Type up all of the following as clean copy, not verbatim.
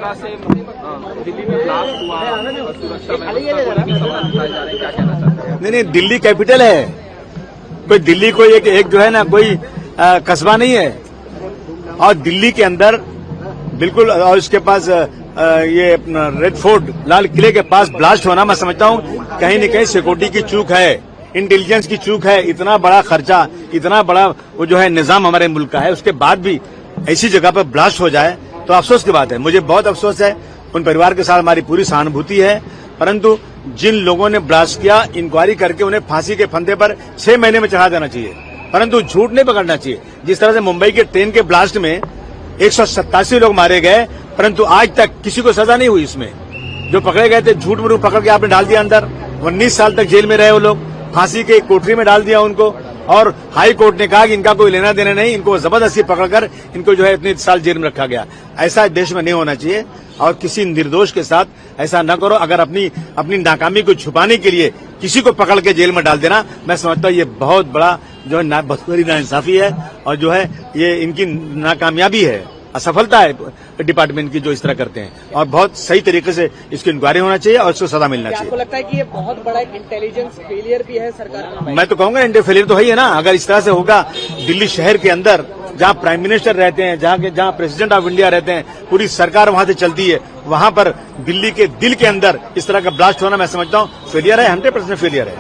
तरह से दिल्ली में ब्लास्ट हुआ, सुरक्षा व्यवस्था के सवाल उठाए जा रहे हैं, क्या कहना चाहते हैं? नहीं, दिल्ली कैपिटल है। कोई दिल्ली कोई एक जो है ना कोई कस्बा नहीं है। और दिल्ली के अंदर बिल्कुल, और इसके पास ये अपना रेड फोर्ट लाल किले के पास ब्लास्ट होना, मैं समझता हूँ कहीं न कहीं सिक्योरिटी की चूक है, इंटेलिजेंस की चूक है। इतना बड़ा खर्चा, इतना बड़ा वो जो है निजाम हमारे मुल्क का है, उसके बाद भी ऐसी जगह पर ब्लास्ट हो जाए तो अफसोस की बात है। मुझे बहुत अफसोस है, उन परिवार के साथ हमारी पूरी सहानुभूति है। परंतु जिन लोगों ने ब्लास्ट किया, इंक्वायरी करके उन्हें फांसी के फंदे पर 6 महीने में चढ़ा देना चाहिए, परंतु झूठ नहीं पकड़ना चाहिए। जिस तरह से मुंबई के ट्रेन के ब्लास्ट में 187 लोग मारे गए, परंतु आज तक किसी को सजा नहीं हुई। इसमें जो पकड़े गए थे, झूठ मूठ पकड़ के आपने डाल दिया अंदर। 19 साल तक जेल में रहे वो लोग, फांसी के कोठरी में डाल दिया उनको, और हाई कोर्ट ने कहा कि इनका कोई लेना देना नहीं, इनको जबरदस्ती पकड़कर इनको जो है इतने साल जेल में रखा गया। ऐसा देश में नहीं होना चाहिए और किसी निर्दोष के साथ ऐसा न करो। अगर अपनी नाकामी को छुपाने के लिए किसी को पकड़ के जेल में डाल देना, मैं समझता हूँ ये बहुत बड़ा जो है बहुत बड़ी नाइंसाफी है, और जो है ये इनकी नाकामयाबी है, असफलता है डिपार्टमेंट की जो इस तरह करते हैं। और बहुत सही तरीके से इसकी इंक्वायरी होना चाहिए और इसको सजा मिलना चाहिए। आपको लगता है कि ये बहुत बड़ा इंटेलिजेंस फेलियर भी है सरकार का? मैं तो कहूंगा इंडिया फेलियर तो है ही है ना। अगर इस तरह से होगा, दिल्ली शहर के अंदर जहां प्राइम मिनिस्टर रहते हैं, जहां प्रेसिडेंट ऑफ इंडिया रहते हैं, पूरी सरकार वहां से चलती है, वहां पर दिल्ली के दिल के अंदर इस तरह का ब्लास्ट होना, मैं समझता हूं फेलियर है, 100% फेलियर है।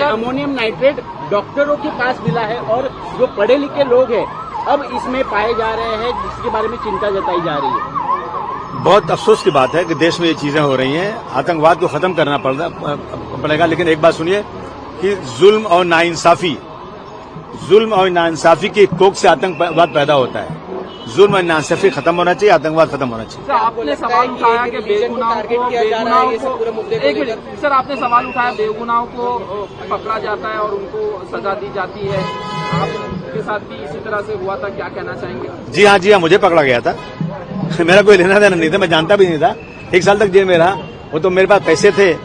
अमोनियम नाइट्रेट डॉक्टरों के पास मिला है और जो पढ़े लिखे लोग हैं अब इसमें पाए जा रहे हैं, जिसके बारे में चिंता जताई जा रही है। बहुत अफसोस की बात है कि देश में ये चीजें हो रही हैं। आतंकवाद को खत्म करना पड़ेगा, लेकिन एक बात सुनिए कि जुल्म और नाइंसाफी की कोख से आतंकवाद पैदा होता है। जुल्म और नाइंसाफी खत्म होना चाहिए, आतंकवाद खत्म होना चाहिए। सर, आपने सवाल उठाया कि बेगुनाहों को पकड़ा जाता है और उनको सजा दी जाती है। आपके साथ भी इसी तरह से हुआ था, क्या कहना चाहेंगे? जी हाँ, मुझे पकड़ा गया था। मेरा कोई लेना देना नहीं था, मैं जानता भी नहीं था। 1 साल तक जेल में रहा। वो तो मेरे पास पैसे थे,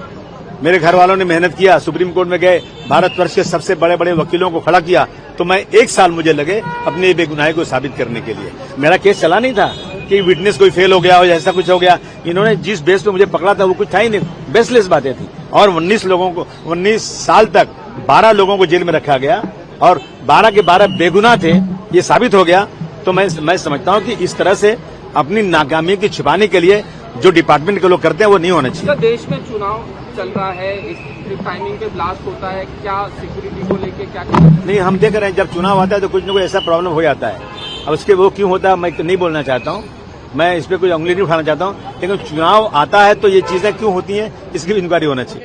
मेरे घर वालों ने मेहनत किया, सुप्रीम कोर्ट में गए, भारतवर्ष के सबसे बड़े बड़े वकीलों को खड़ा किया, तो मैं 1 साल मुझे लगे अपने बेगुनाही को साबित करने के लिए। मेरा केस चला नहीं था कि विटनेस कोई फेल हो गया हो, ऐसा कुछ हो गया। इन्होंने जिस बेस पे मुझे पकड़ा था वो कुछ था ही नहीं, बेसलेस बातें थी। और 19 साल तक 12 लोगों को जेल में रखा गया और 12 के 12 बेगुनाह थे, ये साबित हो गया। तो मैं समझता हूँ कि इस तरह से अपनी नाकामी की छिपाने के लिए जो डिपार्टमेंट के लोग करते हैं वो नहीं होना चाहिए। देश में चुनाव चल रहा है, इस टाइमिंग पे ब्लास्ट होता है, क्या सिक्योरिटी को लेके क्या? नहीं, हम देख रहे हैं जब चुनाव आता है तो कुछ न कुछ ऐसा प्रॉब्लम हो जाता है। अब उसके वो क्यों होता है मैं तो नहीं बोलना चाहता हूँ, मैं इस पे कोई उंगली नहीं उठाना चाहता हूँ, लेकिन चुनाव आता है तो ये चीजें क्यों होती हैं इसकी इंक्वायरी होना चाहिए।